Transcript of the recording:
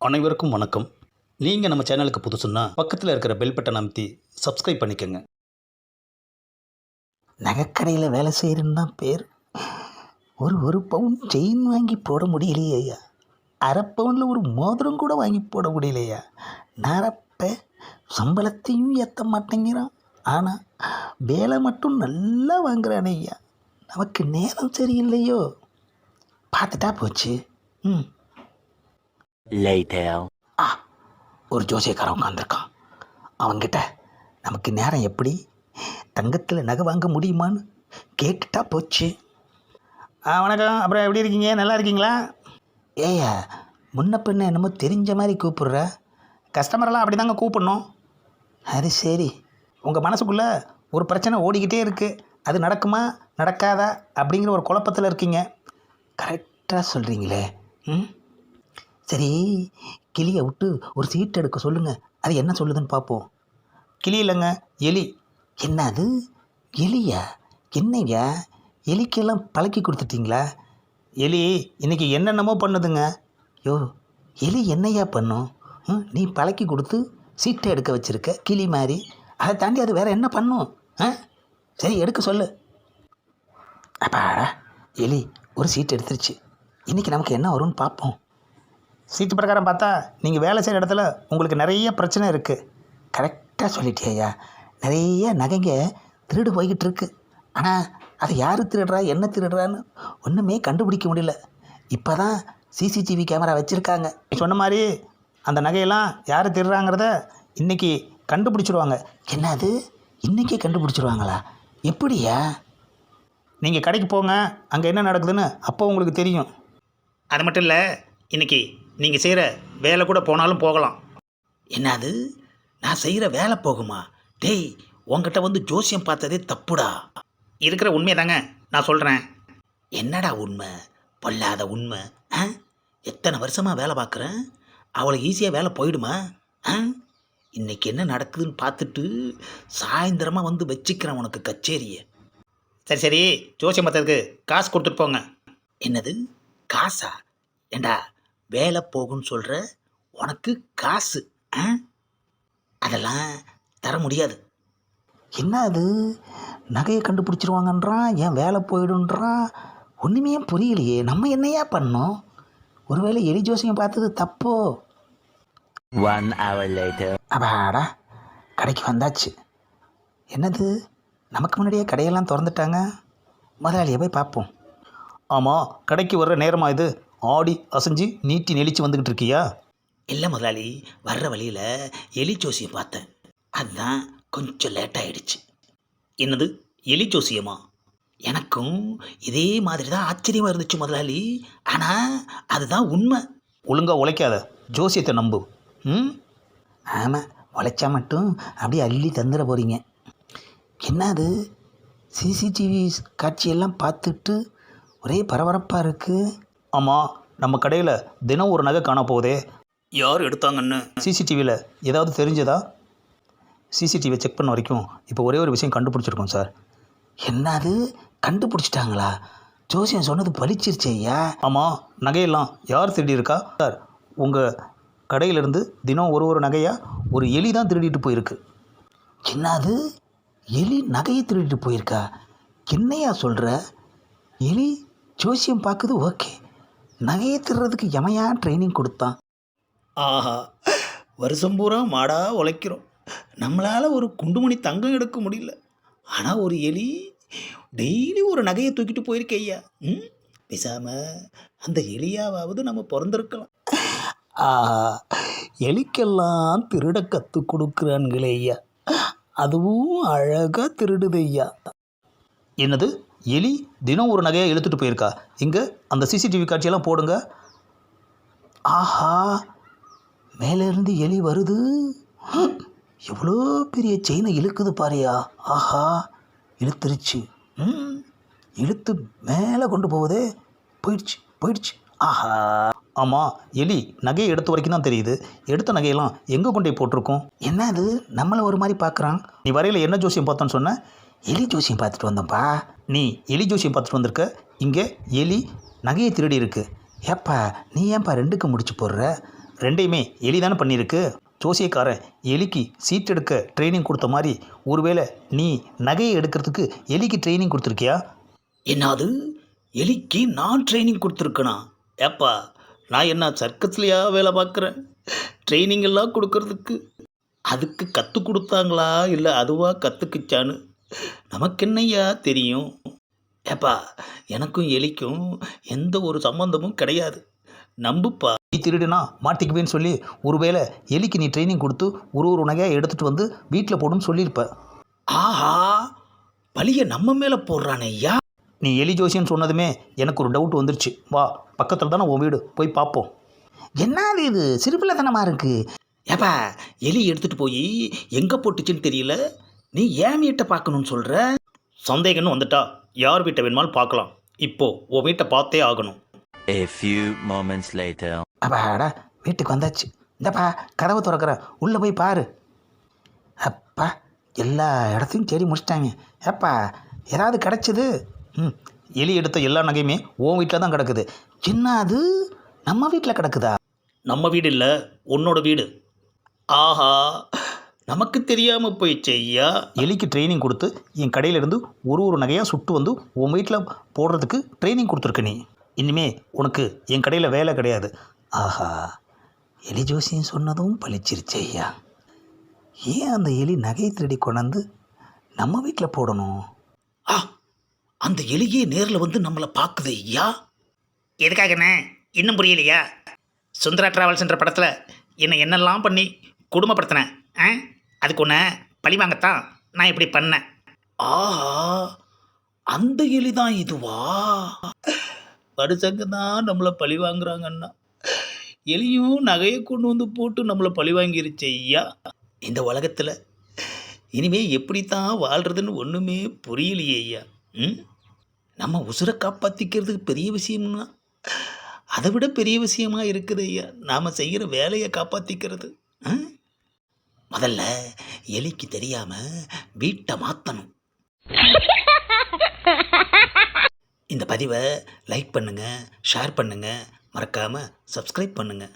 அனைவருக்கும் வணக்கம். நீங்கள் நம்ம சேனலுக்கு புதுசுன்னா பக்கத்தில் இருக்கிற பெல் பட்டனை அமைத்தி சப்ஸ்கிரைப் பண்ணிக்கோங்க. நகைக்கடையில் வேலை செய்கிறேன்னு தான் பேர். ஒரு பவுன் செயின் வாங்கி போட முடியலையே ஐயா. அரை பவுனில் ஒரு மோதிரம் கூட வாங்கி போட முடியலையா. நரப்ப சம்பளத்தையும் ஏற்ற மாட்டேங்கிறான். ஆனால் வேலை மட்டும் நல்லா வாங்குறானே ஐயா. நமக்கு நேரம் சரியில்லையோ. பார்த்துட்டா போச்சு. ஆ, ஒரு ஜோசியக்காரன் உட்காந்துருக்கான். அவன்கிட்ட நமக்கு நேரம் எப்படி, தங்கத்தில் நகை வாங்க முடியுமான்னு கேட்டுட்டா போச்சு. வணக்கம். அப்புறம் எப்படி இருக்கீங்க? நல்லா இருக்கீங்களா? ஏயா, முன்ன பின்ன என்னமோ தெரிஞ்ச மாதிரி கூப்பிடுற. கஸ்டமரெல்லாம் அப்படி தாங்க கூப்பிடணும். அது சரி. உங்கள் மனசுக்குள்ளே ஒரு பிரச்சனை ஓடிக்கிட்டே இருக்குது. அது நடக்குமா நடக்காதா அப்படிங்கிற ஒரு குழப்பத்தில் இருக்கீங்க. கரெக்டாக சொல்கிறீங்களே. சரி, கிளியை விட்டு ஒரு சீட் எடுக்க சொல்லுங்கள். அது என்ன சொல்லுதுன்னு பார்ப்போம். கிளி இல்லைங்க, எலி. என்ன அது, எலியா? என்னங்க, எலிக்கெல்லாம் பழக்கி கொடுத்துட்டீங்களா? எலி இன்றைக்கி என்னென்னமோ பண்ணுதுங்க. யோ, எலி என்னையா பண்ணும்? நீ பழக்கி கொடுத்து சீட்டை எடுக்க வச்சுருக்க கிளி மாதிரி. அதை தாண்டி அது வேறு என்ன பண்ணும்? சரி, எடுக்க சொல்லு. அப்பாடா, எலி ஒரு சீட் எடுத்துருச்சு. இன்றைக்கி நமக்கு என்ன வரும்னு பார்ப்போம். சீட்டு பிரகாரம் பார்த்தா நீங்கள் வேலை செய்கிற இடத்துல உங்களுக்கு நிறைய பிரச்சனை இருக்குது. கரெக்டாக சொல்லிட்டியா. நிறைய நகைங்க திருடு போய்கிட்டு இருக்கு. ஆனால் அதை யார் திருடுறா என்ன திருடுறான்னு ஒன்றுமே கண்டுபிடிக்க முடியல. இப்போ தான் சிசிடிவி கேமரா வச்சுருக்காங்க. சொன்ன மாதிரி அந்த நகையெல்லாம் யார் திருடுறாங்கிறத இன்றைக்கி கண்டுபிடிச்சிடுவாங்க. என்னது, இன்றைக்கே கண்டுபிடிச்சிருவாங்களா? எப்படியா? நீங்கள் கடைக்கு போங்க, அங்கே என்ன நடக்குதுன்னு அப்போ உங்களுக்கு தெரியும். அது மட்டும் இல்லை, இன்றைக்கி நீங்கள் செய்கிற வேலை கூட போனாலும் போகலாம். என்னது, நான் செய்கிற வேலை போகுமா? டேய், உங்ககிட்ட வந்து ஜோசியம் பார்த்ததே தப்புடா. இருக்கிற உண்மையை தாங்க நான் சொல்கிறேன். என்னடா உண்மை? பொல்லாத உண்மை. எத்தனை வருஷமாக வேலை பார்க்குறேன். அவ்வளோ ஈஸியாக வேலை போயிடுமா? இன்றைக்கி என்ன நடக்குதுன்னு பார்த்துட்டு சாயந்தரமாக வந்து வச்சுக்கிறேன் உனக்கு கச்சேரியை. சரி சரி, ஜோசியம் பார்த்ததுக்கு காசு கொடுத்துட்டு போங்க. என்னது, காசா? ஏண்டா, வேலை போகுன்னு சொல்கிற, உனக்கு காசு? அதெல்லாம் தர முடியாது. என்ன அது, நகையை கண்டுபிடிச்சிருவாங்கன்றான், ஏன் வேலை போயிடுன்றான். ஒன்றுமே புரியலையே. நம்ம என்னையா பண்ணோம்? ஒருவேளை எலி ஜோசியம் பார்த்தது தப்போ? 1 hour later. அப்பாடா, கடைக்கு வந்தாச்சு. என்னது, நமக்கு முன்னாடியே கடையெல்லாம் திறந்துட்டாங்க. முதலாளியை போய் பார்ப்போம். ஆமாம், கடைக்கு வர்ற நேரமாக இது? ஆடி அசைஞ்சு நீட்டி நெளிச்சு வந்துக்கிட்டு இருக்கியா? இல்லை முதலாளி, வர்ற வழியில் எலி ஜோசியம் பார்த்தேன். அதுதான் கொஞ்சம் லேட்டாகிடுச்சு. என்னது, எலி ஜோசியமா? எனக்கும் இதே மாதிரி தான் ஆச்சரியமாக இருந்துச்சு முதலாளி. ஆனால் அதுதான் உண்மை. ஒழுங்காக உழைக்காத, ஜோசியத்தை நம்பு. ஆமாம், உழைச்சா மட்டும் அப்படியே அள்ளி தந்துட போகிறீங்க. என்னது, சிசிடிவி காட்சியெல்லாம் பார்த்துட்டு ஒரே பரபரப்பாக இருக்குது. ஆமாம், நம்ம கடையில் தினம் ஒரு நகை காண போகுதே, யார் எடுத்தாங்கன்னு சிசிடிவியில் ஏதாவது தெரிஞ்சதா? சிசிடிவியை செக் பண்ண வரைக்கும் இப்போ ஒரே ஒரு விஷயம் கண்டுபிடிச்சிருக்கோம் சார். என்னது, கண்டுபிடிச்சிட்டாங்களா? ஜோசியம் சொன்னது பலிச்சிருச்சு ஐயா. ஆமாம், நகையெல்லாம் யார் திருடி இருக்கா சார்? உங்கள் கடையிலேருந்து தினம் ஒரு நகையாக ஒரு எலி தான் திருடிட்டு போயிருக்கு. என்னது, எலி நகையை திருடிட்டு போயிருக்கா? என்னையா சொல்கிற? எலி ஜோசியம் பார்க்குது ஓகே, நகையை திருடுறதுக்கு எமையா ட்ரைனிங் கொடுத்தான்? ஆஹா, வருஷம் பூரா மாடாக உழைக்கிறோம், நம்மளால் ஒரு குண்டுமணி தங்கம் எடுக்க முடியல. ஆனால் ஒரு எலி டெய்லி ஒரு நகையை தூக்கிட்டு போயிருக்க ஐயா. பேசாமல் அந்த எலியாவது நம்ம பிறந்திருக்கலாம். ஆஹா, எலிக்கெல்லாம் திருட கற்றுக் கொடுக்குறான்களே ஐயா. அதுவும் அழகாக திருடுது ஐயா. என்னது, எலி தினம் ஒரு நகையை இழுத்துட்டு போயிருக்கா? இங்கே அந்த சிசிடிவி காட்சியெல்லாம் போடுங்க. ஆஹா, மேலேருந்து எலி வருது. எவ்வளோ பெரிய செயினை இழுக்குது பாரியா. ஆஹா, இழுத்துருச்சு. இழுத்து மேலே கொண்டு போகுதே. போயிடுச்சு. ஆஹா. ஆமாம், எலி நகையை எடுத்த வரைக்கும் தான் தெரியுது. எடுத்த நகையெல்லாம் எங்கே கொண்டு போய் போட்டிருக்கோம்? என்ன அது, நம்மளை ஒரு மாதிரி பார்க்குறான். நீ வரையில் என்ன ஜோசியம் பார்த்தோன்னு சொன்ன? எலி ஜோசியம் பார்த்துட்டு வந்தோம்ப்பா. நீ எலி ஜோசியம் பார்த்துட்டு வந்திருக்க, இங்கே எலி நகையை திருடி இருக்கு. ஏப்பா, நீ ஏன்ப்பா ரெண்டுக்கு முடிச்சு போடுற? ரெண்டையுமே எலி தானே பண்ணியிருக்கு. ஜோசியக்காரன் எலிக்கு சீட் எடுக்க ட்ரைனிங் கொடுத்த மாதிரி ஒருவேளை நீ நகையை எடுக்கிறதுக்கு எலிக்கு ட்ரைனிங் கொடுத்துருக்கியா? என்னது, எலிக்கு நான் ட்ரைனிங் கொடுத்துருக்கேனா? ஏப்பா, நான் என்ன சர்க்கஸ்லையா வேலை பார்க்குறேன்? ட்ரைனிங் எல்லாம் கொடுக்கறதுக்கு அதுக்கு கற்றுக் கொடுத்தாங்களா இல்லை அதுவாக கற்றுக்குச்சான்னு நமக்கு என்னய்யா தெரியும்? ஏப்பா, எனக்கும் எலிக்கும் எந்த ஒரு சம்பந்தமும் கிடையாது, நம்புப்பா. நீ திருடுனா மாட்டிக்குவேன்னு சொல்லி ஒருவேளை எலிக்கு நீ ட்ரைனிங் கொடுத்து ஒரு நகையாக எடுத்துகிட்டு வந்து வீட்டில் போடுன்னு சொல்லியிருப்ப. ஆஹா, பழிய நம்ம மேலே போடுறானே ஐயா. நீ எலி ஜோசியன்னு சொன்னதுமே எனக்கு ஒரு டவுட் வந்துருச்சு. வா, பக்கத்தில் தானே உன் வீடு, போய் பார்ப்போம். என்னது இது சிறுபிள்ளைத்தனமாக இருக்குது. ஏப்பா, எலி எடுத்துகிட்டு போய் எங்கே போட்டுச்சுன்னு தெரியல, நீ ஏன் வீட்டை பார்க்கணும்னு சொல்கிற? சந்தேகம்னு வந்துட்டா யார் வீட்டை வேணுமாலும் பார்க்கலாம். இப்போ உன் வீட்டை பார்த்தே ஆகணும். A few moments later. அப்பாடா, வீட்டுக்கு வந்தாச்சு. இந்தப்பா கதவை திறக்கிறேன், உள்ளே போய் பாரு. அப்பா, எல்லா இடத்தையும் தேடி முடிச்சிட்டாங்க. அப்பா, ஏதாவது கிடச்சிது? எலி எடுத்த எல்லா நகையுமே உன் வீட்டில் தான் கிடக்குது. சின்ன அது நம்ம வீட்டில் கிடக்குதா? நம்ம வீடு இல்லை, உன்னோட வீடு. ஆஹா, நமக்கு தெரியாமல் போயிடுச்சு ஐயா. எலிக்கு ட்ரைனிங் கொடுத்து என் கடையிலேருந்து ஒரு நகையாக சுட்டு வந்து உன் வீட்டில் போடுறதுக்கு ட்ரைனிங் கொடுத்துருக்க நீ. இனிமே உனக்கு என் கடையில் வேலை கிடையாது. ஆஹா, எலி ஜோசியம் சொன்னதும் பழிச்சிருச்சு ஐயா. ஏன் அந்த எலி நகையை திருடி கொண்டாந்து நம்ம வீட்டில் போடணும்? ஆ, அந்த எலியே நேரில் வந்து நம்மளை பார்க்குது ஐயா. எதுக்காகண்ணே இன்னும் புரியலையா? சுந்தரா டிராவல்ஸ்ன்ற படத்தில் என்னெல்லாம் பண்ணி குடும்பப்படுத்தினேன், அதுக்கு ஒன்று பழி வாங்கத்தான் நான் இப்படி பண்ணேன். ஆஹா, அந்த எலி தான் இதுவா? மனுஷங்க தான் நம்மளை பழி வாங்குறாங்கன்னா, எலியும் நகையை கொண்டு வந்து போட்டு நம்மளை பழி வாங்கிருச்சு ஐயா. இந்த உலகத்தில் இனிமே எப்படித்தான் வாழ்கிறதுன்னு ஒன்றுமே புரியலையே ஐயா. நம்ம உசுரை காப்பாற்றிக்கிறதுக்கு பெரிய விஷயம்னா அதை விட பெரிய விஷயமா இருக்குது ஐயா நாம் செய்கிற வேலையை காப்பாற்றிக்கிறது. முதல்ல எலிக்கு தெரியாமல் வீட்டை மாற்றணும். இந்த பதிவை லைக் பண்ணுங்கள், ஷேர் பண்ணுங்கள், மறக்காமல் சப்ஸ்கிரைப் பண்ணுங்கள்.